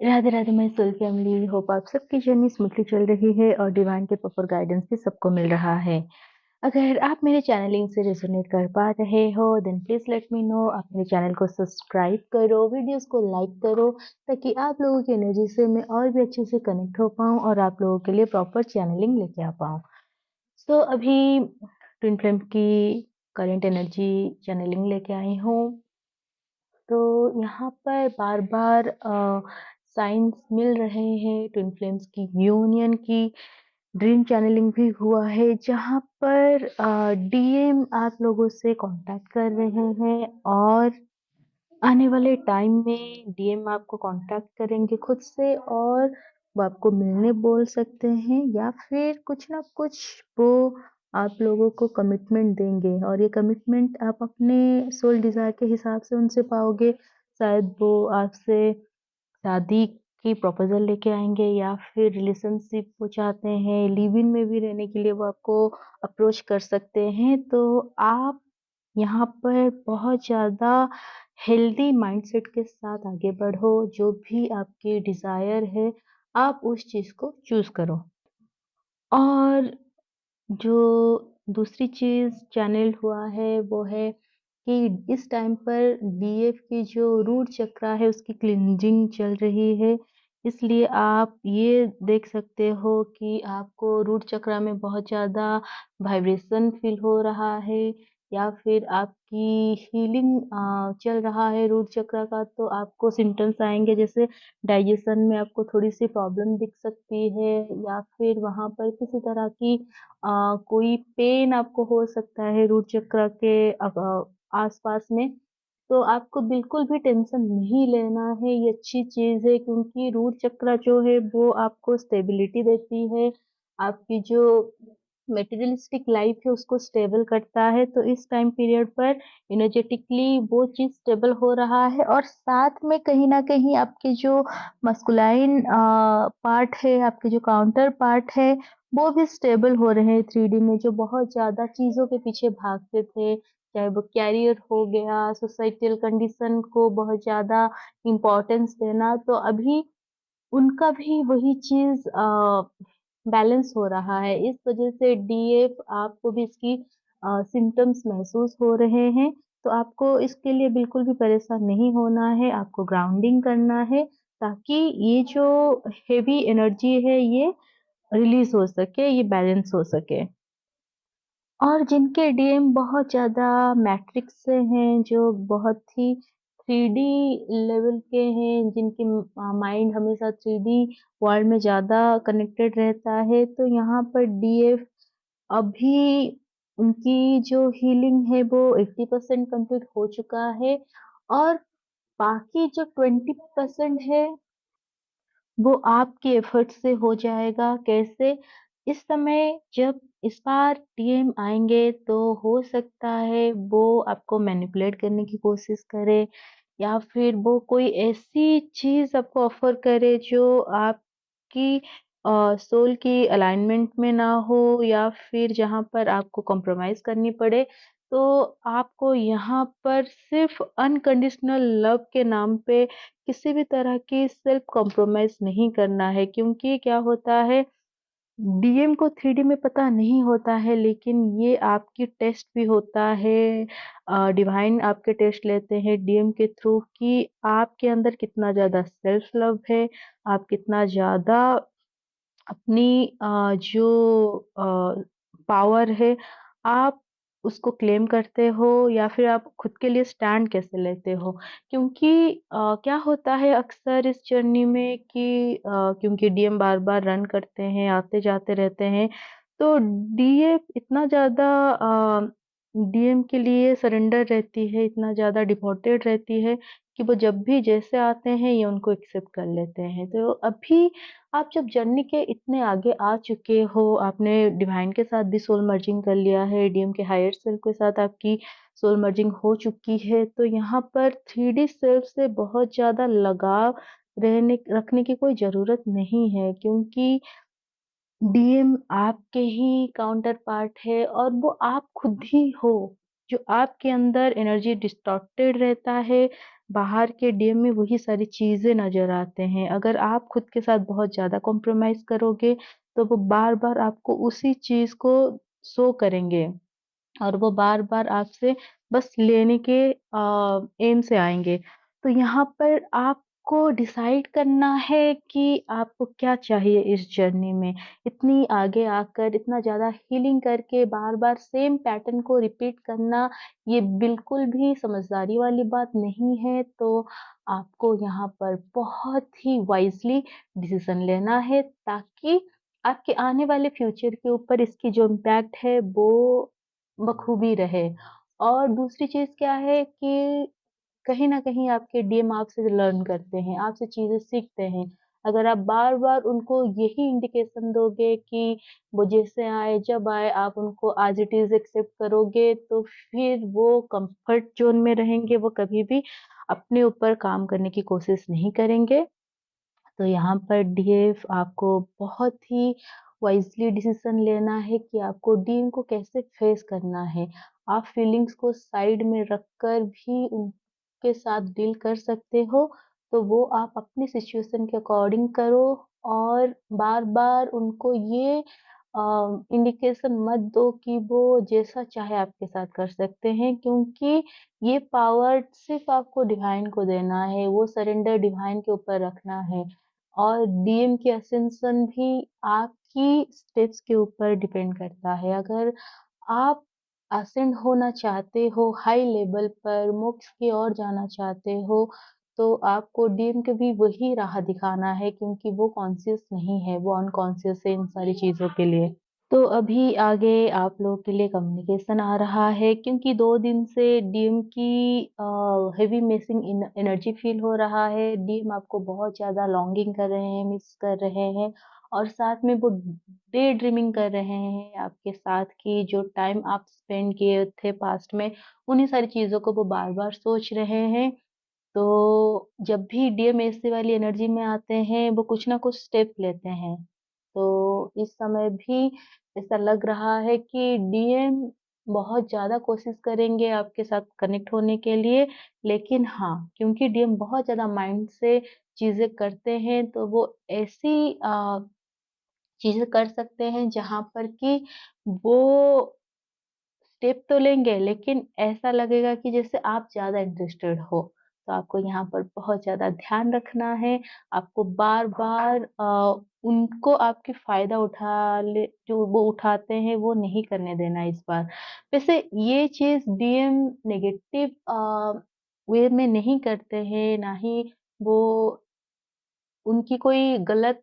Radhe Radhe my soul family. Hope आप सबकी journey smoothly चल रही है और डिवाइन के प्रॉपर गाइडेंस भी सबको मिल रहा है। अगर आप मेरे चैनलिंग से रेजोनेट कर पा रहे हो then please let me know. आप मेरे चैनल को सब्सक्राइब करो, वीडियोस को लाइक करो, ताकि आप लोगों की एनर्जी से मैं और भी अच्छे से कनेक्ट हो पाऊँ और आप लोगों के लिए प्रॉपर चैनलिंग लेके आ पाऊँ। सो अभी ट्विन फ्लेम की करंट एनर्जी चैनलिंग लेके आई हूँ। तो यहाँ पर बार-बार साइन्स मिल रहे हैं ट्विन फ्लेम्स की यूनियन की। ड्रीम चैनलिंग भी हुआ है जहाँ पर डीएम आप लोगों से कांटेक्ट कर रहे हैं और आने वाले टाइम में डीएम आपको कांटेक्ट करेंगे खुद से और वो आपको मिलने बोल सकते हैं या फिर कुछ ना कुछ वो आप लोगों को कमिटमेंट देंगे और ये कमिटमेंट आप अपने सोल डिज़ायर के हिसाब से उनसे पाओगे। शायद वो आपसे शादी की प्रपोज़ल लेके आएँगे या फिर रिलेशनशिप वो चाहते हैं, लिव इन में भी रहने के लिए वो आपको अप्रोच कर सकते हैं। तो आप यहाँ पर बहुत ज़्यादा हेल्दी माइंडसेट के साथ आगे बढ़ो, जो भी आपकी डिज़ायर है, आप उस चीज़ को चूज़ करो। और जो दूसरी चीज़ चैनल हुआ है वो है कि इस टाइम पर डीएफ की जो रूट चक्रा है उसकी क्लींजिंग चल रही है। इसलिए आप ये देख सकते हो कि आपको रूट चक्रा में बहुत ज़्यादा वाइब्रेशन फ़ील हो रहा है या फिर आपकी हीलिंग चल रहा है रूट चक्रा का, तो आपको सिम्पटम्स आएँगे जैसे डाइजेशन में आपको थोड़ी-सी प्रॉब्लम दिख सकती है या फिर वहाँ पर किसी तरह की कोई पेन आपको हो सकता है रूट चक्र के आस-पास में। तो आपको बिल्कुल भी टेंशन नहीं लेना है, ये अच्छी चीज़ है क्योंकि रूट चक्र जो है वो आपको स्टेबिलिटी देती है, आपकी जो मटेरियलिस्टिक लाइफ़ है उसको स्टेबल करता है। तो इस टाइम पीरियड पर एनर्जेटिकली वो चीज़ स्टेबल हो रहा है और साथ में कहीं न कहीं आपके जो मस्कुलाइन पार्ट है, आपके जो काउंटर पार्ट है, वो भी स्टेबल हो रहे हैं 3D में। जो बहुत ज़्यादा चीज़ों के पीछे भागते थे, चाहे वो करियर हो गया, सोसाइटल कंडीशन को बहुत ज़्यादा इम्पोर्टेंस देना, तो अभी उनका भी वही चीज़ बैलेंस हो रहा है। इस वजह से डीएफ आपको भी इसकी सिम्पटम्स महसूस हो रहे हैं, तो आपको इसके लिए बिल्कुल भी परेशान नहीं होना है, आपको ग्राउंडिंग करना है ताकि ये जो हेवी एनर्जी है ये रिलीज़ हो सके, ये बैलेंस हो सके। और जिनके डीएम बहुत ज़्यादा मैट्रिक्स से हैं, जो बहुत ही 3D लेवल के हैं, जिनकी माइंड हमेशा 3D वर्ल्ड में ज़्यादा कनेक्टेड रहता है, तो यहाँ पर डीएफ अभी उनकी जो हीलिंग है वो 80% कंप्लीट हो चुका है और बाकी जो 20% है वो आपके एफर्ट से हो जाएगा। कैसे? इस समय जब इस बार टीएम आएँगे तो हो सकता है वो आपको मैनिपुलेट करने की कोशिश करे या फिर वो कोई ऐसी चीज़ आपको ऑफ़र करे जो आपकी सोल की अलाइनमेंट में ना हो या फिर जहाँ पर आपको कॉम्प्रोमाइज़ करनी पड़े। तो आपको यहाँ पर सिर्फ़ अनकंडीशनल लव के नाम पे किसी भी तरह की सेल्फ कॉम्प्रोमाइज़ नहीं करना है क्योंकि क्या होता है, डीएम को 3D में पता नहीं होता है लेकिन ये आपकी टेस्ट भी होता है। डिवाइन आपके टेस्ट लेते हैं डीएम के थ्रू कि आपके अंदर कितना ज़्यादा सेल्फ लव है, आप कितना ज़्यादा अपनी जो पावर है, आप उसको क्लेम करते हो या फिर आप खुद के लिए स्टैंड कैसे लेते हो? क्योंकि क्या होता है अक्सर इस जर्नी में कि क्योंकि डीएम बार-बार रन करते हैं, आते-जाते रहते हैं, तो डीएफ इतना ज़्यादा डीएम के लिए सरेंडर रहती है, इतना ज़्यादा डिवोटेड रहती है कि वो जब भी जैसे आते हैं, ये उनको एक्सेप्ट कर लेते हैं। तो अभी आप जब जर्नी के इतने आगे आ चुके हो, आपने डिवाइन के साथ भी सोल मर्जिंग कर लिया है, डीएम के हायर सेल्फ के साथ आपकी सोल मर्जिंग हो चुकी है, तो यहाँ पर 3D सेल्फ से बहुत ज़्यादा लगाव रखने की कोई ज़रूरत नहीं है क्योंकि डीएम आपके ही काउंटर पार्ट है और वो आप खुद ही हो, जो आपके अंदर एनर्जी डिस्टॉर्टेड रहता है, बाहर के डीएम में वही सारी चीज़ें नज़र आते हैं। अगर आप खुद के साथ बहुत ज़्यादा कॉम्प्रोमाइज़ करोगे, तो वो बार-बार आपको उसी चीज़ को शो करेंगे और वो बार-बार आपसे बस लेने के एम से आएँगे। तो यहाँ पर आपको डिसाइड करना है कि आपको क्या चाहिए इस जर्नी में। इतनी आगे आकर इतना ज़्यादा हीलिंग करके बार-बार सेम पैटर्न को रिपीट करना, ये बिल्कुल भी समझदारी वाली बात नहीं है। तो आपको यहाँ पर बहुत ही वाइज़ली डिसीज़न लेना है, ताकि आपके आने वाले फ्यूचर के ऊपर इसकी जो इम्पैक्ट है वो बखूबी रहे। और दूसरी चीज़ क्या है कि कहीं न कहीं आपके डीएम आपसे लर्न करते हैं, आपसे चीज़ें सीखते हैं। अगर आप बार-बार उनको यही इंडिकेशन दोगे कि वो जैसे आए, जब आए, आप उनको एज़ इट इज़ एक्सेप्ट करोगे, तो फिर वो कम्फर्ट ज़ोन में रहेंगे, वो कभी भी अपने ऊपर काम करने की कोशिश नहीं करेंगे। तो यहाँ पर डीएफ आपको बहुत ही वाइज़ली डिसीज़न लेना है कि आपको डीन को कैसे फेस करना है। आप फीलिंग्स को साइड में रखकर भी उनके साथ डील कर सकते हो, तो वो आप अपनी सिचुएशन के अकॉर्डिंग करो और बार-बार उनको ये इंडिकेशन मत दो कि वो जैसा चाहे आपके साथ कर सकते हैं, क्योंकि ये पावर सिर्फ़ आपको डिवाइन को देना है, वो सरेंडर डिवाइन के ऊपर रखना है। और डीएम की असेंशन भी आपकी स्टेप्स के ऊपर डिपेंड करता है। अगर आप असेंड होना चाहते हो हाई लेवल पर, मोक्ष की ओर जाना चाहते हो, तो आपको डीएम को भी वही राह दिखाना है, क्योंकि वो कॉन्शियस नहीं है, वो अनकॉन्शियस है इन सारी चीज़ों के लिए। तो अभी आगे आप लोगों के लिए कम्युनिकेशन आ रहा है, क्योंकि 2 दिन से डीएम की हेवी मिसिंग एनर्जी फ़ील हो रहा है। डीएम आपको बहुत ज़्यादा लॉन्गिंग कर रहे हैं, मिस कर रहे हैं और साथ में वो डे ड्रीमिंग कर रहे हैं आपके साथ कि जो टाइम आप स्पेंड किए थे पास्ट में, उन्हीं सारी चीज़ों को वो बार-बार सोच रहे हैं। तो जब भी डीएम ऐसे वाली एनर्जी में आते हैं, वो कुछ ना कुछ स्टेप लेते हैं। तो इस समय भी ऐसा लग रहा है कि डीएम बहुत ज़्यादा कोशिश करेंगे आपके साथ कनेक्ट होने के लिए, लेकिन हाँ, क्योंकि डीएम बहुत ज़्यादा माइंड से चीज़ें करते हैं, तो वो ऐसी चीज़ें कर सकते हैं जहाँ पर कि वो स्टेप तो लेंगे, लेकिन ऐसा लगेगा कि जैसे आप ज़्यादा इंटरेस्टेड हो। तो आपको यहाँ पर बहुत ज़्यादा ध्यान रखना है। आपको बार-बार उनको आपके फ़ायदा जो वो उठाते हैं, वो नहीं करने देना इस बार। वैसे ये चीज़ डीएम नेगेटिव वे में नहीं करते हैं, ना ही वो उनकी कोई गलत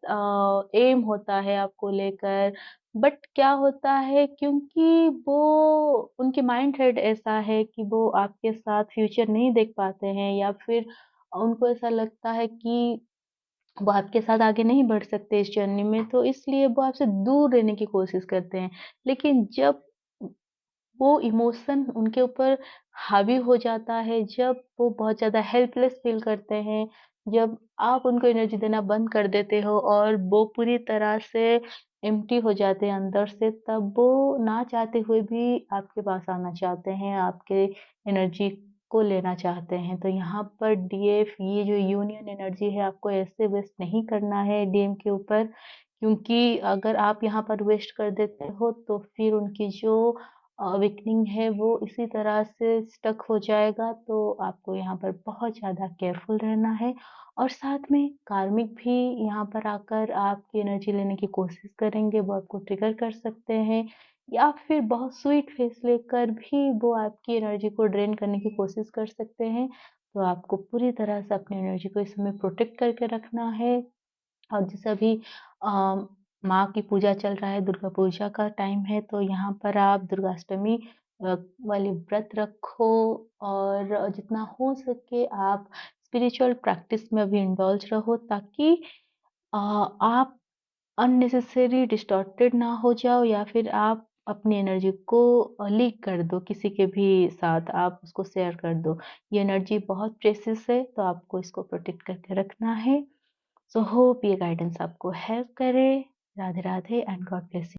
एम होता है आपको लेकर, बट क्या होता है, क्योंकि वो उनकी माइंडसेट ऐसा है कि वो आपके साथ फ्यूचर नहीं देख पाते हैं, या फिर उनको ऐसा लगता है कि वो आपके साथ आगे नहीं बढ़ सकते इस जर्नी में, तो इसलिए वो आपसे दूर रहने की कोशिश करते हैं। लेकिन जब वो इमोशन उनके ऊपर हावी हो जाता है, जब वो बहुत ज़्यादा हेल्पलेस फ़ील करते हैं, जब आप उनको एनर्जी देना बंद कर देते हो और वो पूरी तरह से एम्प्टी हो जाते हैं अंदर से, तब वो ना चाहते हुए भी आपके पास आना चाहते हैं, आपके एनर्जी को लेना चाहते हैं। तो यहाँ पर डीएफ ये जो यूनियन एनर्जी है, आपको ऐसे वेस्ट नहीं करना है डीएम के ऊपर, क्योंकि अगर आप यहाँ पर वेस्ट कर देते हो, तो फिर उनकी जो अवेकनिंग है वो इसी तरह से स्टक हो जाएगा, तो आपको यहाँ पर बहुत ज़्यादा केयरफुल रहना है। और साथ में कार्मिक भी यहाँ पर आकर आपकी एनर्जी लेने की कोशिश करेंगे, वो आपको ट्रिगर कर सकते हैं, या फिर बहुत स्वीट फेस लेकर भी वो आपकी एनर्जी को ड्रेन करने की कोशिश कर सकते हैं। तो आपको पूरी तरह से अपनी एनर्जी को इस समय प्रोटेक्ट करके रखना है। और जैसे अभी अ, माँ की पूजा चल रहा है, दुर्गा पूजा का टाइम है, तो यहाँ पर आप दुर्गाष्टमी वाली व्रत रखो और जितना हो सके आप स्पिरिचुअल प्रैक्टिस में अभी इंडल्ज रहो, ताकि आप अननेसेसरी डिस्टॉर्टेड ना हो जाओ, या फिर आप अपनी एनर्जी को लीक कर दो किसी के भी साथ, आप उसको शेयर कर दो। ये एनर्जी बहुत प्रेशियस है, तो आपको इसको प्रोटेक्ट करके रखना है। सो होप ये गाइडेंस आपको हेल्प करे। Radhe Radhe and God bless you.